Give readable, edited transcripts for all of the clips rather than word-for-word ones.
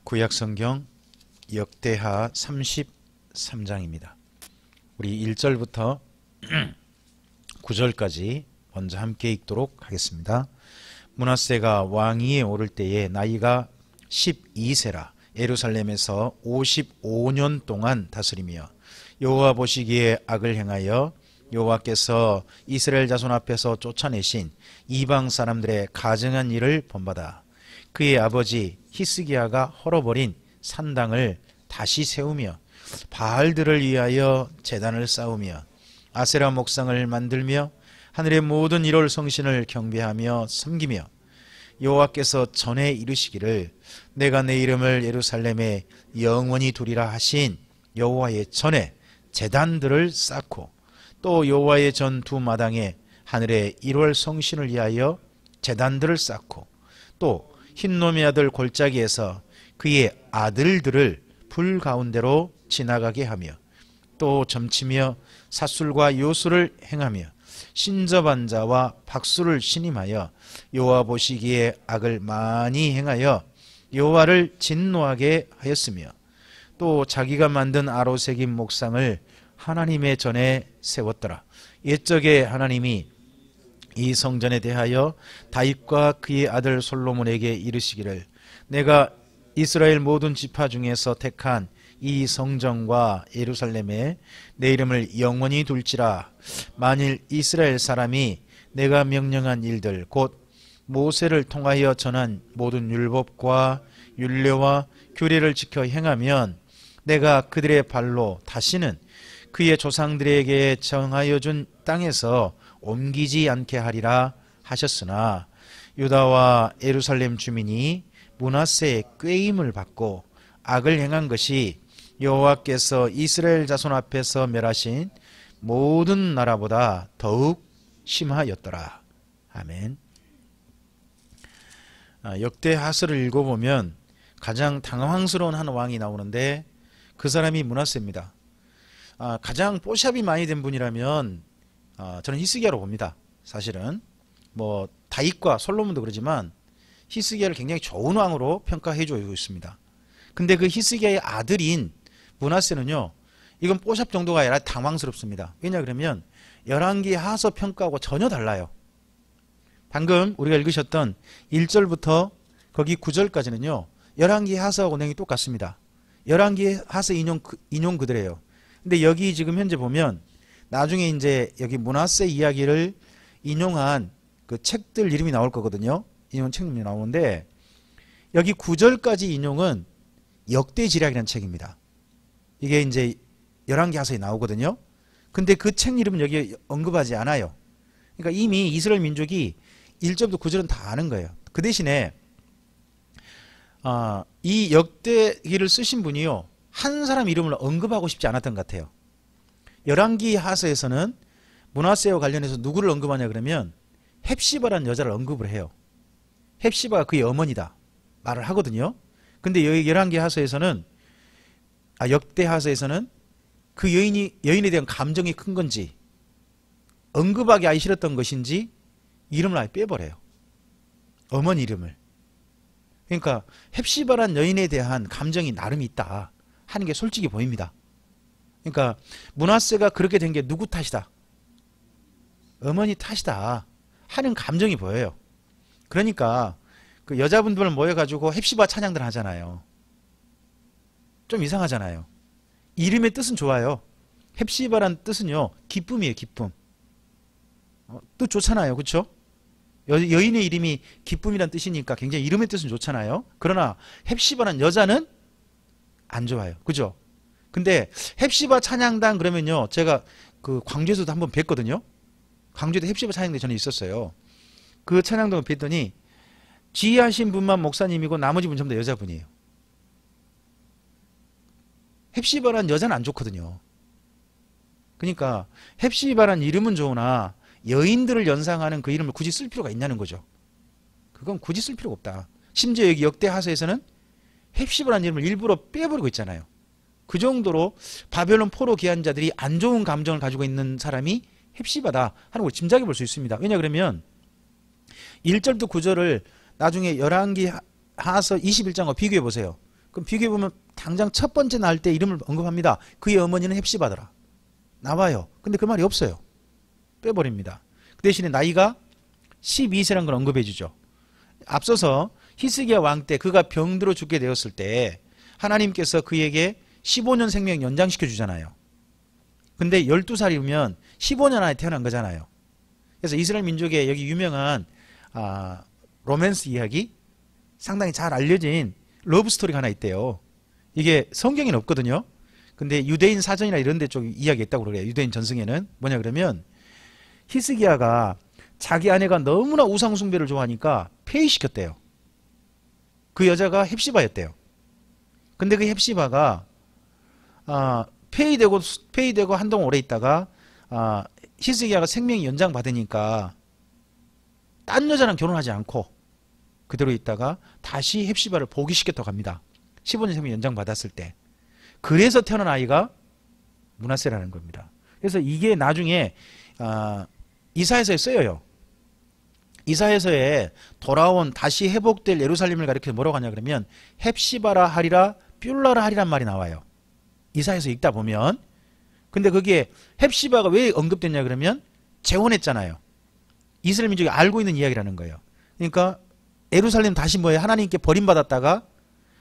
구약성경 역대하 33장입니다. 우리 1절부터 9절까지 먼저 함께 읽도록 하겠습니다. 므낫세가 왕위에 오를 때에 나이가 12세라 예루살렘에서 55년 동안 다스리며 여호와 보시기에 악을 행하여 여호와께서 이스라엘 자손 앞에서 쫓아내신 이방 사람들의 가증한 일을 본받아 그의 아버지 히스기야가 헐어버린 산당을 다시 세우며 바알들을 위하여 제단을 쌓으며 아세라 목상을 만들며 하늘의 모든 일월 성신을 경배하며 섬기며 여호와께서 전에 이르시기를 내가 내 이름을 예루살렘에 영원히 두리라 하신 여호와의 전에 제단들을 쌓고 또 여호와의 전 두 마당에 하늘의 일월 성신을 위하여 제단들을 쌓고 또 흰놈의 아들 골짜기에서 그의 아들들을 불 가운데로 지나가게 하며 또 점치며 사술과 요술을 행하며 신접한 자와 박수를 신임하여 여호와 보시기에 악을 많이 행하여 여호와를 진노하게 하였으며 또 자기가 만든 아로새긴 목상을 하나님의 전에 세웠더라. 옛적에 하나님이 이 성전에 대하여 다윗과 그의 아들 솔로몬에게 이르시기를 내가 이스라엘 모든 지파 중에서 택한 이 성전과 예루살렘에 내 이름을 영원히 둘지라. 만일 이스라엘 사람이 내가 명령한 일들 곧 모세를 통하여 전한 모든 율법과 율례와 규례를 지켜 행하면 내가 그들의 발로 다시는 그의 조상들에게 정하여 준 땅에서 옮기지 않게 하리라 하셨으나 유다와 예루살렘 주민이 므낫세의 꾀임을 받고 악을 행한 것이 여호와께서 이스라엘 자손 앞에서 멸하신 모든 나라보다 더욱 심하였더라. 아멘. 역대하서를 읽어보면 가장 당황스러운 한 왕이 나오는데 그 사람이 므낫세입니다. 가장 뽀샵이 많이 된 분이라면 저는 히스기야로 봅니다. 사실은 뭐 다윗과 솔로몬도 그러지만 히스기야를 굉장히 좋은 왕으로 평가해주고 있습니다. 근데 그 히스기야의 아들인 므낫세는요, 이건 뽀샵 정도가 아니라 당황스럽습니다. 왜냐 그러면 열왕기하서 평가하고 전혀 달라요. 방금 우리가 읽으셨던 1절부터 거기 9절까지는요 열왕기하서하고 내용이 똑같습니다. 열왕기하서 인용 그대로예요. 근데 여기 지금 현재 보면 나중에 이제 여기 므낫세 이야기를 인용한 그 책들 이름이 나올 거거든요. 인용 책 이름이 나오는데 여기 9절까지 인용은 역대지략이라는 책입니다. 이게 이제 열왕기하서에 나오거든요. 근데 그 책 이름은 여기 언급하지 않아요. 그러니까 이미 이스라엘 민족이 1절부터 9절은 다 아는 거예요. 그 대신에 이 역대기를 쓰신 분이요 한 사람 이름을 언급하고 싶지 않았던 것 같아요. 열왕기하서에서는 므낫세와 관련해서 누구를 언급하냐 그러면 헵시바라는 여자를 언급을 해요. 헵시바가 그의 어머니다 말을 하거든요. 근데 여기 열왕기하서에서는 역대하서에서는 그 여인에 대한 감정이 큰 건지 언급하기 아예 싫었던 것인지 이름을 아예 빼버려요. 어머니 이름을. 그러니까 헵시바란 여인에 대한 감정이 나름 있다 하는 게 솔직히 보입니다. 그러니까 므낫세가 그렇게 된 게 누구 탓이다, 어머니 탓이다 하는 감정이 보여요. 그러니까 그 여자분들 모여가지고 헵시바 찬양들 하잖아요. 좀 이상하잖아요. 이름의 뜻은 좋아요. 헵시바란 뜻은요 기쁨이에요. 기쁨. 뜻 좋잖아요. 그렇죠? 여인의 이름이 기쁨이란 뜻이니까 굉장히 이름의 뜻은 좋잖아요. 그러나 헵시바란 여자는 안 좋아요. 그죠? 근데 헵시바 찬양단 그러면요 제가 그 광주에서도 한번 뵀거든요. 광주에도 헵시바 찬양단 전에 있었어요. 그 찬양단을 뵀더니 지휘하신 분만 목사님이고 나머지 분 전부 다 여자분이에요. 헵시바란 여자는 안 좋거든요. 그러니까 헵시바란 이름은 좋으나 여인들을 연상하는 그 이름을 굳이 쓸 필요가 있냐는 거죠. 그건 굳이 쓸 필요가 없다. 심지어 여기 역대하서에서는 헵시바라는 이름을 일부러 빼버리고 있잖아요. 그 정도로 바벨론 포로 귀한 자들이 안 좋은 감정을 가지고 있는 사람이 헵시바다 하는 걸 짐작해 볼 수 있습니다. 왜냐 그러면 1절부터 9절을 나중에 열왕기하서 21장과 비교해 보세요. 그럼 비교해보면 당장 첫 번째 낳을 때 이름을 언급합니다. 그의 어머니는 헵시바더라. 나와요. 근데 그 말이 없어요. 빼버립니다. 그 대신에 나이가 12세라는 걸 언급해 주죠. 앞서서 히스기야 왕 때 그가 병들어 죽게 되었을 때 하나님께서 그에게 15년 생명 연장시켜 주잖아요. 근데 12살이면 15년 안에 태어난 거잖아요. 그래서 이스라엘 민족의 여기 유명한 로맨스 이야기, 상당히 잘 알려진 러브 스토리가 하나 있대요. 이게 성경에는 없거든요. 근데 유대인 사전이나 이런 데 쪽 이야기 있다고 그래요. 유대인 전승에는 뭐냐 그러면 히스기야가 자기 아내가 너무나 우상 숭배를 좋아하니까 폐위시켰대요. 그 여자가 헵시바였대요. 근데 그 헵시바가 폐위되고 한동안 오래 있다가 히스기야가 생명이 연장받으니까 딴 여자랑 결혼하지 않고 그대로 있다가 다시 헵시바를 복위시켰다고 합니다. 15년 생명 연장받았을 때. 그래서 태어난 아이가 므낫세라는 겁니다. 그래서 이게 나중에 이사야서에 쓰여요. 이사야서에 돌아온 다시 회복될 예루살렘을 가리켜 뭐라고 하냐 그러면 헵시바라 하리라 뷸라라 하리란 말이 나와요. 이사야서 읽다 보면. 근데 거기에 헵시바가 왜 언급됐냐 그러면 재혼했잖아요. 이스라엘 민족이 알고 있는 이야기라는 거예요. 그러니까 예루살렘 다시 뭐예요? 하나님께 버림받았다가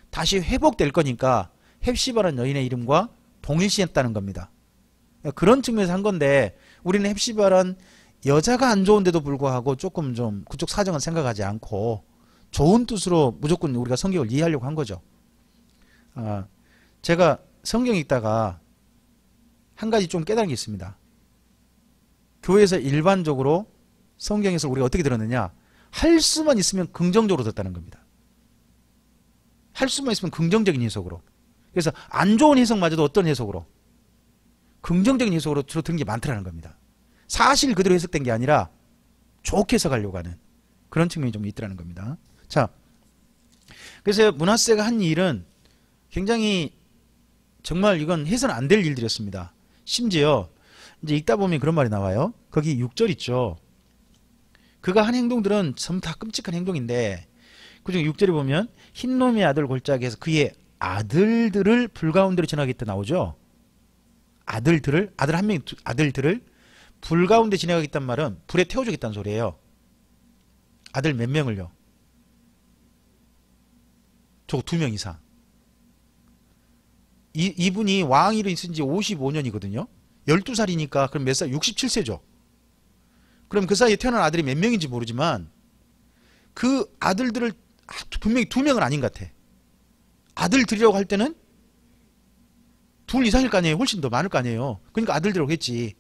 다시 회복될 거니까 헵시바라는 여인의 이름과 동일시했다는 겁니다. 그런 측면에서 한 건데 우리는 헵시바란 여자가 안 좋은데도 불구하고 조금 좀 그쪽 사정은 생각하지 않고 좋은 뜻으로 무조건 우리가 성경을 이해하려고 한 거죠. 제가 성경 읽다가 한 가지 좀 깨달은 게 있습니다. 교회에서 일반적으로 성경에서 우리가 어떻게 들었느냐, 할 수만 있으면 긍정적으로 듣다는 겁니다. 할 수만 있으면 긍정적인 해석으로. 그래서 안 좋은 해석마저도 어떤 해석으로? 긍정적인 해석으로 주로 듣는 게 많더라는 겁니다. 사실 그대로 해석된 게 아니라 좋게 해석하려고 하는 그런 측면이 좀 있더라는 겁니다. 자, 그래서 므낫세가 한 일은 굉장히 정말 이건 해서는 안 될 일들이었습니다. 심지어 이제 읽다 보면 그런 말이 나와요. 거기 6절 있죠. 그가 한 행동들은 전부 다 끔찍한 행동인데 그중 6절에 보면 흰놈의 아들 골짜기에서 그의 아들들을 불 가운데로 지나가겠다 나오죠. 아들 한 명이 아들들을 불 가운데 지나가겠다는 말은 불에 태워주겠다는 소리예요. 아들 몇 명을요? 저거 2명 이상. 이분이 왕위로 있은 지 55년이거든요. 12살이니까 그럼 몇 살? 67세죠. 그럼 그 사이에 태어난 아들이 몇 명인지 모르지만 그 아들들을 분명히 2명은 아닌 것 같아. 아들들이라고 할 때는 둘 이상일 거 아니에요. 훨씬 더 많을 거 아니에요. 그러니까 아들들이라고 했지.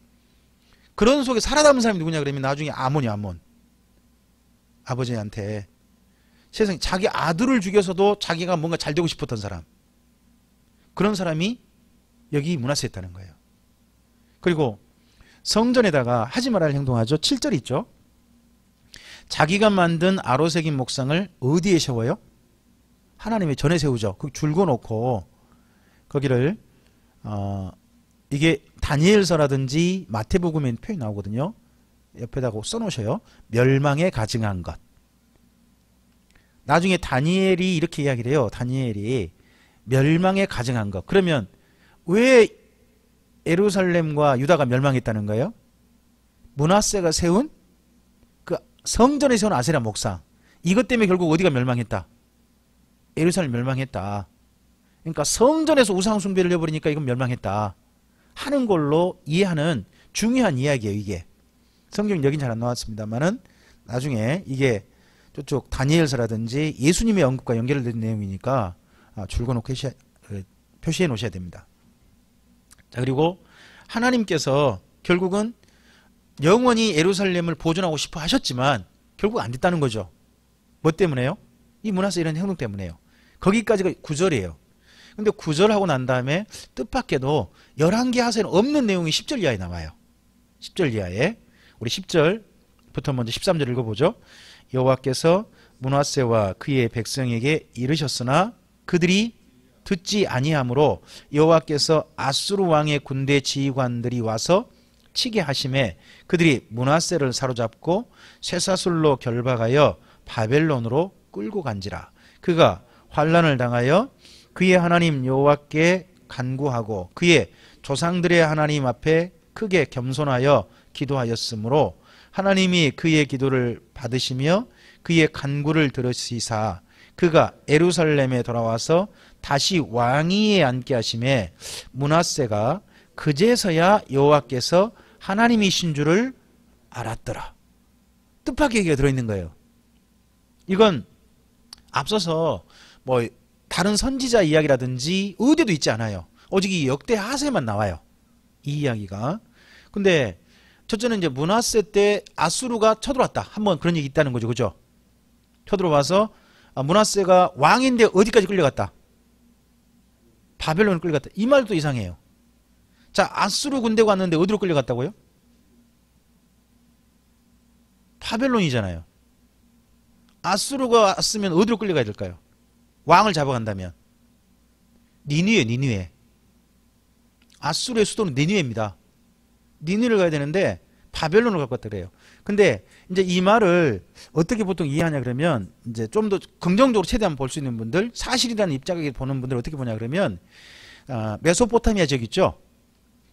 그런 속에 살아남은 사람이 누구냐 그러면 나중에 암몬. 아버지한테 세상에 자기 아들을 죽여서도 자기가 뭔가 잘 되고 싶었던 사람. 그런 사람이 여기 므낫세였다는 거예요. 그리고 성전에다가 하지 말아야 할 행동하죠. 7절 있죠. 자기가 만든 아로새긴 목상을 어디에 세워요? 하나님의 전에 세우죠. 그 줄거 놓고 거기를 이게 다니엘서라든지 마태복음에 표현이 나오거든요. 옆에다가 써놓으셔요. 멸망에 가증한 것. 나중에 다니엘이 이렇게 이야기를 해요. 다니엘이 멸망에 가증한 것. 그러면 왜 예루살렘과 유다가 멸망했다는 거예요? 므낫세가 세운 그 성전에 세운 아세라 목상. 이것 때문에 결국 어디가 멸망했다? 예루살렘 멸망했다. 그러니까 성전에서 우상 숭배를 해버리니까 이건 멸망했다 하는 걸로 이해하는 중요한 이야기예요. 이게 성경 여긴 잘 안 나왔습니다만은 나중에 이게 저쪽 다니엘서라든지 예수님의 언급과 연결된 내용이니까 줄거놓고 표시해 놓으셔야 됩니다. 자, 그리고 하나님께서 결국은 영원히 예루살렘을 보존하고 싶어 하셨지만 결국 안 됐다는 거죠. 뭐 때문에요? 이 므낫세 이런 행동 때문에요. 거기까지가 9절이에요. 근데 9절 하고 난 다음에 뜻밖에도 11개 하세는 없는 내용이 10절 이하에 나와요. 10절 이하에. 우리 10절부터 먼저 13절 읽어보죠. 여호와께서 므낫세와 그의 백성에게 이르셨으나 그들이 듣지 아니하므로 여호와께서 아수르 왕의 군대 지휘관들이 와서 치게 하심에 그들이 므낫세를 사로잡고 쇠사슬로 결박하여 바벨론으로 끌고 간지라. 그가 환난을 당하여 그의 하나님 여호와께 간구하고 그의 조상들의 하나님 앞에 크게 겸손하여 기도하였으므로 하나님이 그의 기도를 받으시며 그의 간구를 들으시사 그가 예루살렘에 돌아와서 다시 왕위에 앉게 하심에 므낫세가 그제서야 여호와께서 하나님이신 줄을 알았더라. 뜻밖의 얘기가 들어있는 거예요. 이건 앞서서 뭐 다른 선지자 이야기라든지 어디에도 있지 않아요. 오직 이 역대 하세만 나와요. 이 이야기가. 근데 첫째는 이제 므낫세 때 아수르가 쳐들어왔다. 한번 그런 얘기 있다는 거죠. 그죠? 쳐들어와서 므낫세가 왕인데 어디까지 끌려갔다? 바벨론을 끌려갔다. 이 말도 이상해요. 자, 아수르 군대가 왔는데 어디로 끌려갔다고요? 바벨론이잖아요. 아수르가 왔으면 어디로 끌려가야 될까요? 왕을 잡아간다면 니느웨. 아수르의 수도는 니느웨입니다. 니느웨를 가야 되는데 바벨론을 갖고 왔다 그래요. 근데 이제 이 말을 어떻게 보통 이해하냐 그러면 이제 좀 더 긍정적으로 최대한 볼 수 있는 분들, 사실이라는 입장에 보는 분들 어떻게 보냐 그러면 메소포타미아 지역 있죠?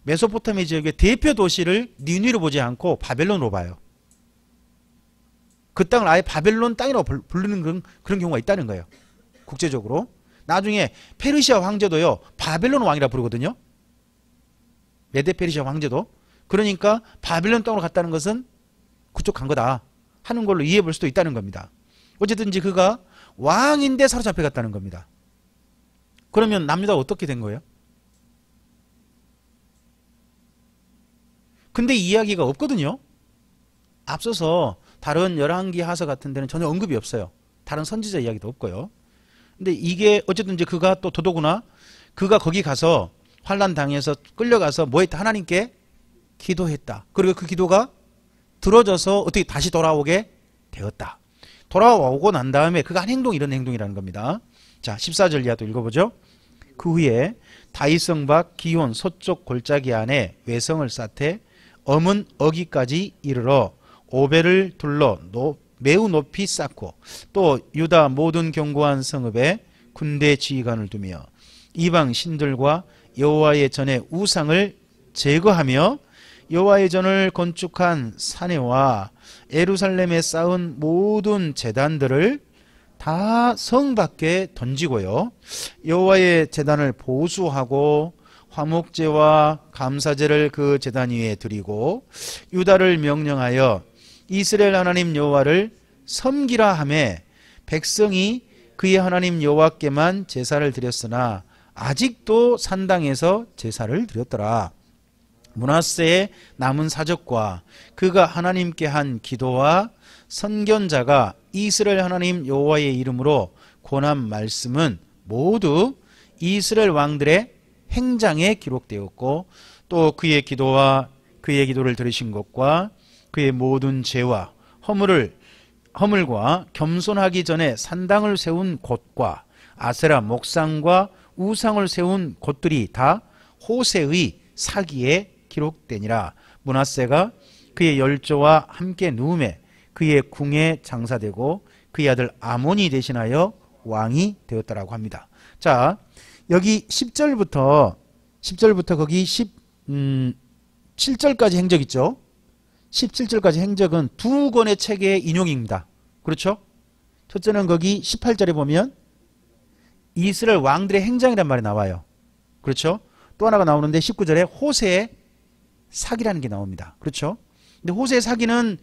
메소포타미아 지역의 대표 도시를 니느웨로 보지 않고 바벨론으로 봐요. 그 땅을 아예 바벨론 땅이라고 부르는 그런 경우가 있다는 거예요. 국제적으로. 나중에 페르시아 황제도요. 바벨론 왕이라 부르거든요. 메데 페르시아 황제도. 그러니까 바벨론 땅으로 갔다는 것은 그쪽 간 거다 하는 걸로 이해해 볼 수도 있다는 겁니다. 어쨌든지 그가 왕인데 사로잡혀 갔다는 겁니다. 그러면 남유다가 어떻게 된 거예요? 근데 이야기가 없거든요. 앞서서 다른 열왕기 하서 같은 데는 전혀 언급이 없어요. 다른 선지자 이야기도 없고요. 근데 이게 어쨌든 이제 그가 또 더더구나 그가 거기 가서 환난 당해서 끌려가서 뭐 했다? 하나님께 기도했다. 그리고 그 기도가 들어져서 어떻게 다시 돌아오게 되었다. 돌아오고 난 다음에 그가 한 행동이 이런 행동이라는 겁니다. 자, 14절 이하도 읽어보죠. 그 후에 다윗성 밖 기온 서쪽 골짜기 안에 외성을 쌓되 엄은 어기까지 이르러 오벨을 둘러 매우 높이 쌓고 또 유다 모든 견고한 성읍에 군대 지휘관을 두며 이방 신들과 여호와의 전에 우상을 제거하며 여호와의 전을 건축한 사내와 예루살렘에 쌓은 모든 제단들을 다 성 밖에 던지고요. 여호와의 제단을 보수하고 화목제와 감사제를 그 제단 위에 드리고 유다를 명령하여 이스라엘 하나님 여호와를 섬기라 하매 백성이 그의 하나님 여호와께만 제사를 드렸으나 아직도 산당에서 제사를 드렸더라. 므낫세의 남은 사적과 그가 하나님께 한 기도와 선견자가 이스라엘 하나님 여호와의 이름으로 권한 말씀은 모두 이스라엘 왕들의 행장에 기록되었고 또 그의 기도와 그의 기도를 들으신 것과 그의 모든 죄와 허물과 겸손하기 전에 산당을 세운 곳과 아세라 목상과 우상을 세운 곳들이 다 호세의 사기에 기록되니라. 므낫세가 그의 열조와 함께 누움에 그의 궁에 장사되고 그의 아들 아몬이 대신하여 왕이 되었다라고 합니다. 자, 여기 10절부터 거기 17절까지 행적 있죠. 17절까지 행적은 두 권의 책의 인용입니다. 그렇죠? 첫째는 거기 18절에 보면 이스라엘 왕들의 행장이란 말이 나와요. 그렇죠? 또 하나가 나오는데 19절에 호세의 사기라는 게 나옵니다. 그렇죠? 근데 호세의 사기는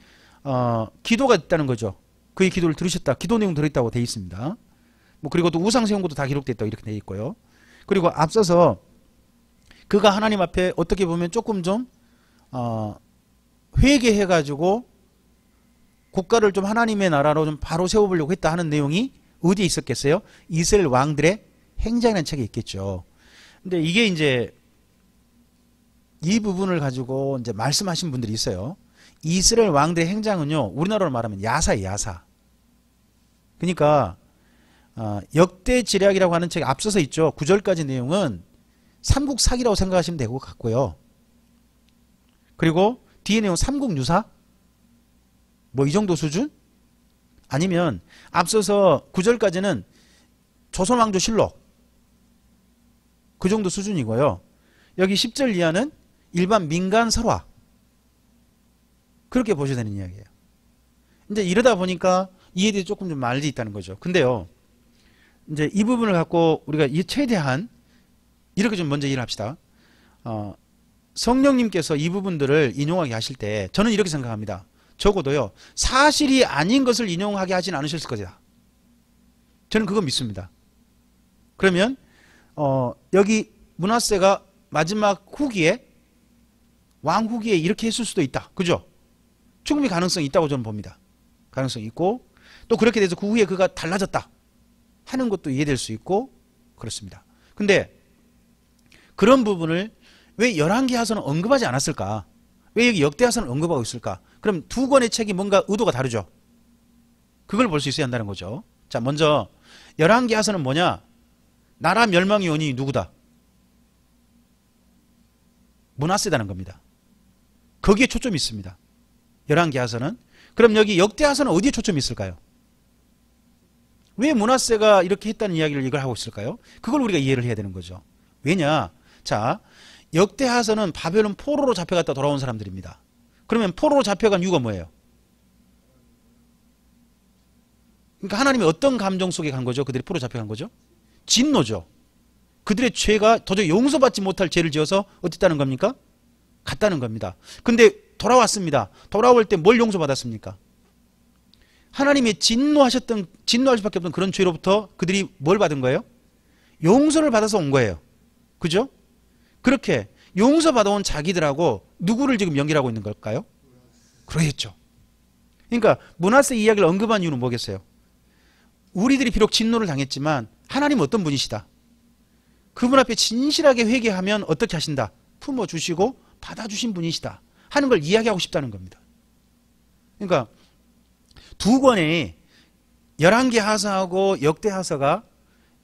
기도가 있다는 거죠. 그의 기도를 들으셨다. 기도 내용 들어있다고 되어 있습니다. 뭐 그리고 또 우상 세운 것도 다 기록되어 있다고 이렇게 되어 있고요. 그리고 앞서서 그가 하나님 앞에 어떻게 보면 조금 좀 회개해가지고 국가를 좀 하나님의 나라로 좀 바로 세워보려고 했다 하는 내용이 어디에 있었겠어요? 이스라엘 왕들의 행장이라는 책에 있겠죠. 근데 이게 이제 이 부분을 가지고 이제 말씀하신 분들이 있어요. 이스라엘 왕들의 행장은요, 우리나라로 말하면 야사예요, 야사. 그러니까 역대 지략이라고 하는 책에 앞서서 있죠. 9절까지 내용은 삼국 사기라고 생각하시면 되고 같고요. 그리고 뒤에 내용 삼국 유사? 뭐 이 정도 수준? 아니면 앞서서 9절까지는 조선왕조 실록, 그 정도 수준이고요. 여기 10절 이하는 일반 민간 설화. 그렇게 보셔야 되는 이야기예요. 이제 이러다 보니까 이해들이 조금 좀 말리 있다는 거죠. 근데요, 이제 이 부분을 갖고 우리가 최대한 이렇게 좀 먼저 이해를 합시다. 성령님께서 이 부분들을 인용하게 하실 때 저는 이렇게 생각합니다. 적어도요, 사실이 아닌 것을 인용하게 하진 않으셨을 거다. 저는 그거 믿습니다. 그러면 여기 므낫세가 마지막 후기에 왕 후기에 이렇게 했을 수도 있다. 그죠? 충분히 가능성이 있다고 저는 봅니다. 가능성이 있고 또 그렇게 돼서 그 후에 그가 달라졌다 하는 것도 이해될 수 있고 그렇습니다. 근데 그런 부분을 왜 열왕기하서는 언급하지 않았을까? 왜 여기 역대하서는 언급하고 있을까? 그럼 두 권의 책이 뭔가 의도가 다르죠. 그걸 볼 수 있어야 한다는 거죠. 자, 먼저 열왕기하서는 뭐냐? 나라 멸망의 원인이 누구다? 므낫세다는 겁니다. 거기에 초점이 있습니다. 열왕기하서는. 그럼 여기 역대하서는 어디에 초점이 있을까요? 왜 므낫세가 이렇게 했다는 이야기를 이걸 하고 있을까요? 그걸 우리가 이해를 해야 되는 거죠. 왜냐? 자, 역대하서는 바벨론 포로로 잡혀갔다 돌아온 사람들입니다. 그러면 포로로 잡혀간 이유가 뭐예요? 그러니까 하나님이 어떤 감정 속에 간 거죠? 그들이 포로로 잡혀간 거죠? 진노죠. 그들의 죄가 도저히 용서받지 못할 죄를 지어서 어땠다는 겁니까? 갔다는 겁니다. 근데 돌아왔습니다. 돌아올 때 뭘 용서받았습니까? 하나님이 진노할 수밖에 없는 그런 죄로부터 그들이 뭘 받은 거예요? 용서를 받아서 온 거예요. 그죠? 그렇게 용서받아온 자기들하고 누구를 지금 연결하고 있는 걸까요? 그러겠죠. 그러니까 므낫세 이야기를 언급한 이유는 뭐겠어요? 우리들이 비록 진노를 당했지만 하나님은 어떤 분이시다? 그분 앞에 진실하게 회개하면 어떻게 하신다? 품어주시고 받아주신 분이시다 하는 걸 이야기하고 싶다는 겁니다. 그러니까 두 권의 열왕기하서하고 역대하서가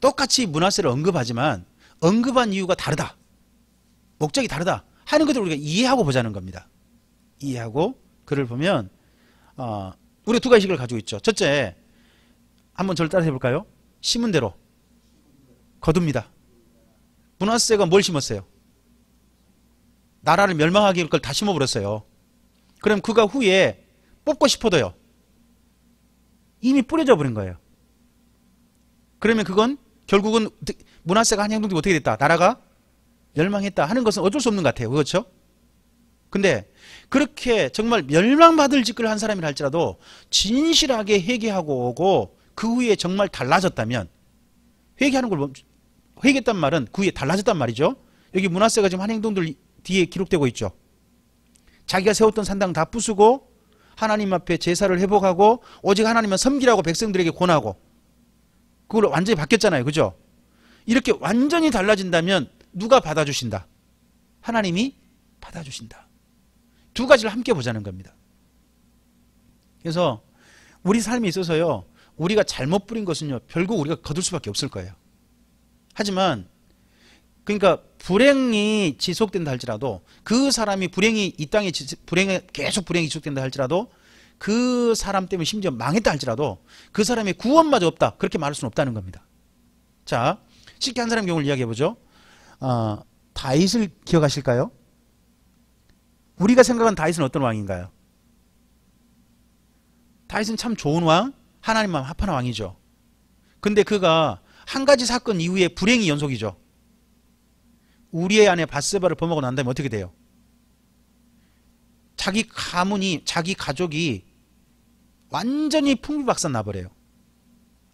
똑같이 므낫세를 언급하지만 언급한 이유가 다르다. 목적이 다르다 하는 것을 우리가 이해하고 보자는 겁니다. 이해하고 글을 보면 우리가 두 가지식을 가지고 있죠. 첫째, 한번 저를 따라 해볼까요? 심은 대로 거둡니다. 므낫세가 뭘 심었어요? 나라를 멸망하게 할 걸 다 심어버렸어요. 그럼 그가 후에 뽑고 싶어도요, 이미 뿌려져 버린 거예요. 그러면 그건 결국은 므낫세가 한 행동이 어떻게 됐다? 나라가 멸망했다 하는 것은 어쩔 수 없는 것 같아요. 그렇죠? 근데 그렇게 정말 멸망받을 짓을 한 사람이라 할지라도 진실하게 회개하고 오고 그 후에 정말 달라졌다면, 회개하는 걸 회개했단 말은 그 후에 달라졌단 말이죠. 여기 므낫세가 지금 한 행동들 뒤에 기록되고 있죠. 자기가 세웠던 산당 다 부수고 하나님 앞에 제사를 회복하고 오직 하나님만 섬기라고 백성들에게 권하고 그걸 완전히 바뀌었잖아요. 그죠? 이렇게 완전히 달라진다면 누가 받아주신다? 하나님이 받아주신다. 두 가지를 함께 보자는 겁니다. 그래서 우리 삶에 있어서요, 우리가 잘못 부린 것은요, 결국 우리가 거둘 수밖에 없을 거예요. 하지만 그러니까 불행이 지속된다 할지라도, 그 사람이 불행이 이 땅에 계속 불행이 지속된다 할지라도, 그 사람 때문에 심지어 망했다 할지라도 그 사람의 구원마저 없다, 그렇게 말할 수는 없다는 겁니다. 자, 쉽게 한 사람 경우를 이야기해 보죠. 다윗을 기억하실까요? 우리가 생각한 다윗은 어떤 왕인가요? 다윗은 참 좋은 왕, 하나님만 합하는 왕이죠. 근데 그가 한 가지 사건 이후에 불행이 연속이죠. 우리의 아내 밧세바를 범하고 난 다음에 어떻게 돼요? 자기 가문이, 자기 가족이 완전히 풍비박산 나버려요.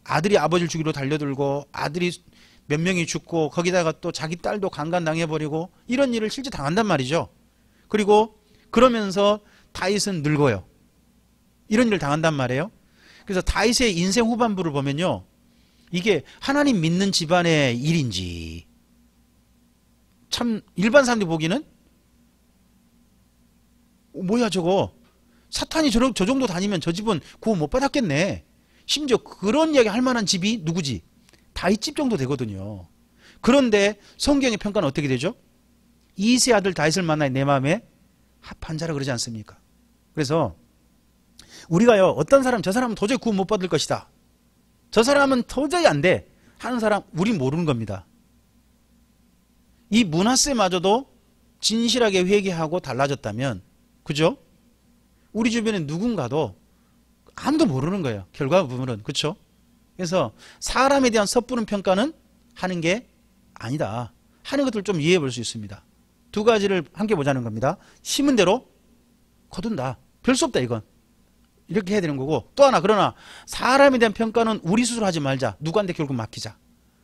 아들이 아버지를 죽이러 달려들고 아들이 몇 명이 죽고 거기다가 또 자기 딸도 강간당해버리고 이런 일을 실제 당한단 말이죠. 그리고 그러면서 다윗은 늙어요. 이런 일을 당한단 말이에요. 그래서 다윗의 인생 후반부를 보면요, 이게 하나님 믿는 집안의 일인지 참 일반 사람들이 보기에는 뭐야 저거, 사탄이 저 정도 다니면 저 집은 구원 못 받았겠네. 심지어 그런 이야기 할 만한 집이 누구지? 다윗집 정도 되거든요. 그런데 성경의 평가는 어떻게 되죠? 이세 아들 다윗을 만나 내 마음에 합한 자라 그러지 않습니까? 그래서 우리가요, 어떤 사람, 저 사람은 도저히 구원 못 받을 것이다, 저 사람은 도저히 안 돼 하는 사람 우리 모르는 겁니다. 이 므낫세마저도 진실하게 회개하고 달라졌다면, 그죠? 우리 주변에 누군가도 아무도 모르는 거예요. 결과 부분은. 그렇죠? 그래서 사람에 대한 섣부른 평가는 하는 게 아니다. 하는 것들을 좀 이해해 볼 수 있습니다. 두 가지를 함께 보자는 겁니다. 심은 대로 거둔다. 별 수 없다 이건. 이렇게 해야 되는 거고, 또 하나, 그러나 사람에 대한 평가는 우리 스스로 하지 말자. 누구한테 결국 맡기자.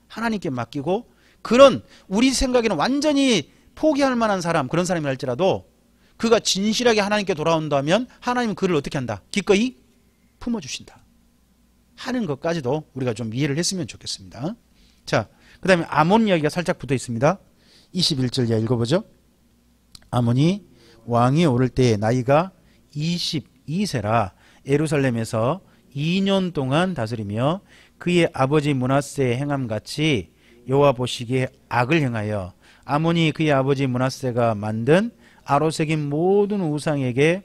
하나님께 맡기고, 그런 우리 생각에는 완전히 포기할 만한 사람, 그런 사람이 할지라도 그가 진실하게 하나님께 돌아온다면 하나님은 그를 어떻게 한다? 기꺼이 품어주신다 하는 것까지도 우리가 좀 이해를 했으면 좋겠습니다. 자, 그 다음에 아몬 이야기가 살짝 붙어 있습니다. 21절 이하 읽어보죠. 아몬이 왕이 오를 때에 나이가 22세라 예루살렘에서 2년 동안 다스리며 그의 아버지 므낫세의 행함같이 여호와 보시기에 악을 행하여 아몬이 그의 아버지 므낫세가 만든 아로새긴 모든 우상에게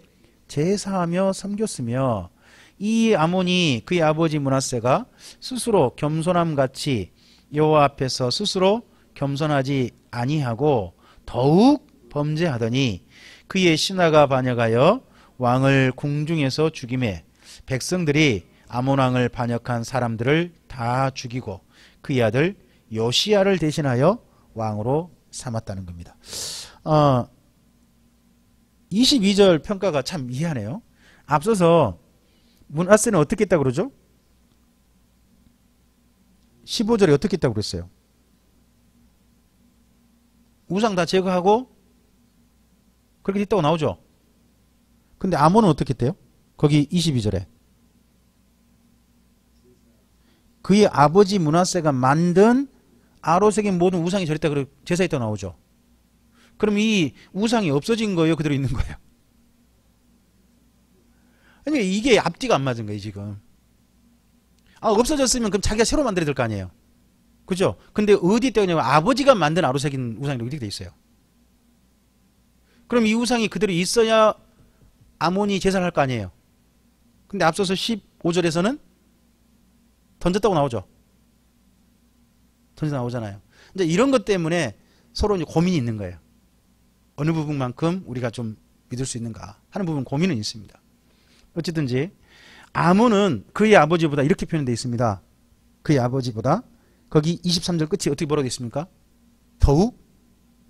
제사하며 섬겼으며, 이 아몬이 그의 아버지 므낫세가 스스로 겸손함같이 여호와 앞에서 스스로 겸손하지 아니하고 더욱 범죄하더니 그의 신하가 반역하여 왕을 궁중에서 죽임에 백성들이 아몬 왕을 반역한 사람들을 다 죽이고 그의 아들 요시야를 대신하여 왕으로 삼았다는 겁니다. 22절 평가가 참 이해하네요. 앞서서 므낫세는 어떻게 했다고 그러죠? 15절에 어떻게 했다고 그랬어요? 우상 다 제거하고 그렇게 했다고 나오죠? 근데 아몬은 어떻게 했대요? 거기 22절에 그의 아버지 므낫세가 만든 아로새긴 모든 우상이 저랬다 제사했다고 나오죠? 그럼 이 우상이 없어진 거예요? 그대로 있는 거예요? 아니, 이게 앞뒤가 안 맞은 거예요 지금. 없어졌으면 그럼 자기가 새로 만들어야 될 거 아니에요? 그죠? 근데 어디 때냐면 아버지가 만든 아로새긴 우상이라고 이렇게 돼 있어요. 그럼 이 우상이 그대로 있어야 아몬이 제사를 할 거 아니에요? 근데 앞서서 15절에서는 던졌다고 나오죠? 던져 나오잖아요. 이제 이런 것 때문에 서로 이제 고민이 있는 거예요. 어느 부분만큼 우리가 좀 믿을 수 있는가 하는 부분 고민은 있습니다. 어쨌든지 아몬은 그의 아버지보다 이렇게 표현되어 있습니다. 그의 아버지보다 거기 23절 끝이 어떻게 뭐라고 되어 있습니까? 더욱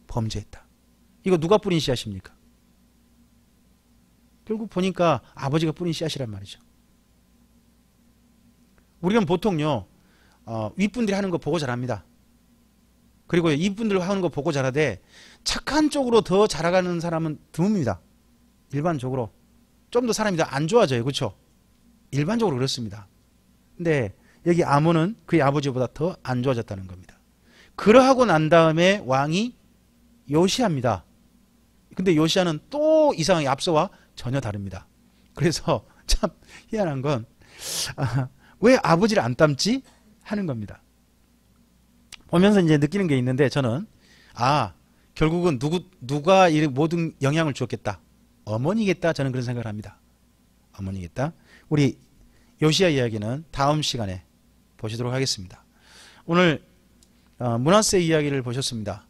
범죄했다. 이거 누가 뿌린 씨앗입니까? 결국 보니까 아버지가 뿌린 씨앗이란 말이죠. 우리는 보통요 윗분들이 하는 거 보고 잘합니다. 그리고 이분들 하는 거 보고 잘하되 착한 쪽으로 더 자라가는 사람은 드뭅니다. 일반적으로 좀 더 사람이 더 안 좋아져요. 그렇죠? 일반적으로 그렇습니다. 근데 여기 아몬은 그의 아버지보다 더 안 좋아졌다는 겁니다. 그러하고 난 다음에 왕이 요시야입니다. 근데 요시야는 또 이상하게 앞서와 전혀 다릅니다. 그래서 참 희한한 건 왜 아버지를 안 닮지? 하는 겁니다. 보면서 이제 느끼는 게 있는데 저는 결국은 누가 이 모든 영향을 주었겠다. 어머니겠다. 저는 그런 생각을 합니다. 어머니겠다. 우리 요시야 이야기는 다음 시간에 보시도록 하겠습니다. 오늘 므낫세 이야기를 보셨습니다.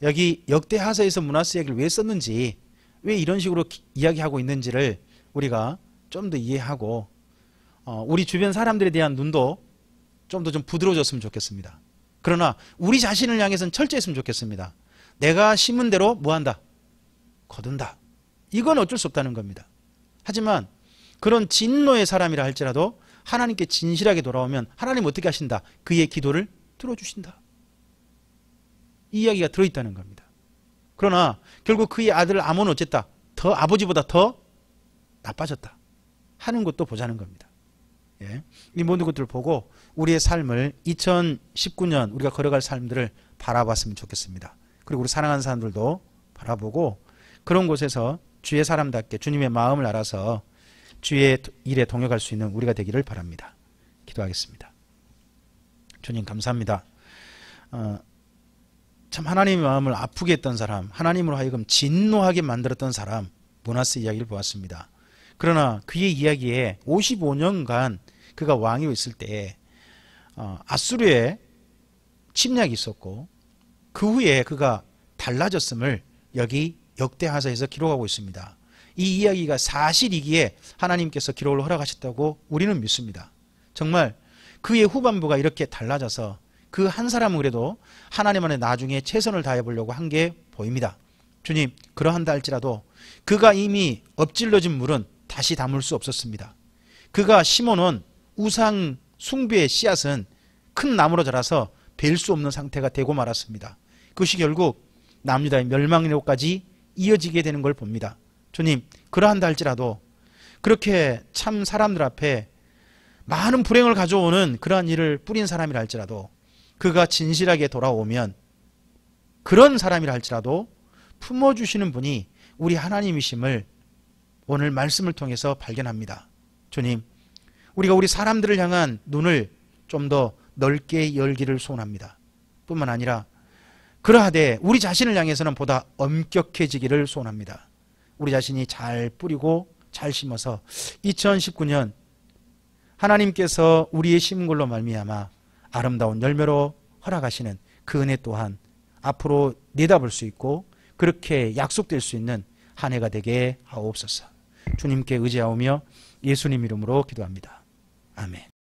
여기 역대하서에서 므낫세 이야기를 왜 썼는지, 왜 이런 식으로 이야기하고 있는지를 우리가 좀 더 이해하고 우리 주변 사람들에 대한 눈도 좀 더 좀 부드러워졌으면 좋겠습니다. 그러나 우리 자신을 향해서는 철저했으면 좋겠습니다. 내가 심은 대로 뭐한다? 거둔다. 이건 어쩔 수 없다는 겁니다. 하지만 그런 진노의 사람이라 할지라도 하나님께 진실하게 돌아오면 하나님 어떻게 하신다? 그의 기도를 들어주신다. 이 이야기가 들어있다는 겁니다. 그러나 결국 그의 아들 아몬은 어쨌다? 더 아버지보다 더 나빠졌다 하는 것도 보자는 겁니다. 예. 이 모든 것들을 보고 우리의 삶을 2019년 우리가 걸어갈 삶들을 바라봤으면 좋겠습니다. 그리고 우리 사랑하는 사람들도 바라보고 그런 곳에서 주의 사람답게 주님의 마음을 알아서 주의 일에 동역할 수 있는 우리가 되기를 바랍니다. 기도하겠습니다. 주님 감사합니다. 참 하나님의 마음을 아프게 했던 사람, 하나님으로 하여금 진노하게 만들었던 사람 므낫세 이야기를 보았습니다. 그러나 그의 이야기에 55년간 그가 왕이 있을 때 아수르의 침략이 있었고 그 후에 그가 달라졌음을 여기 역대하서에서 기록하고 있습니다. 이 이야기가 사실이기에 하나님께서 기록을 허락하셨다고 우리는 믿습니다. 정말 그의 후반부가 이렇게 달라져서 그 한 사람은 그래도 하나님 안에 나중에 최선을 다해 보려고 한 게 보입니다. 주님, 그러한다 할지라도 그가 이미 엎질러진 물은 다시 담을 수 없었습니다. 그가 심어놓은 우상 숭배의 씨앗은 큰 나무로 자라서 뵐 수 없는 상태가 되고 말았습니다. 그것이 결국 남유다의 멸망으로까지 이어지게 되는 걸 봅니다. 주님, 그러한다 할지라도 그렇게 참 사람들 앞에 많은 불행을 가져오는 그러한 일을 뿌린 사람이라 할지라도 그가 진실하게 돌아오면 그런 사람이라 할지라도 품어주시는 분이 우리 하나님이심을 오늘 말씀을 통해서 발견합니다. 주님, 우리가 우리 사람들을 향한 눈을 좀 더 넓게 열기를 소원합니다. 뿐만 아니라 그러하되 우리 자신을 향해서는 보다 엄격해지기를 소원합니다. 우리 자신이 잘 뿌리고 잘 심어서 2019년 하나님께서 우리의 심은 걸로 말미암아 아름다운 열매로 허락하시는 그 은혜 또한 앞으로 내다볼 수 있고 그렇게 약속될 수 있는 한 해가 되게 하옵소서. 주님께 의지하오며 예수님 이름으로 기도합니다. 아멘.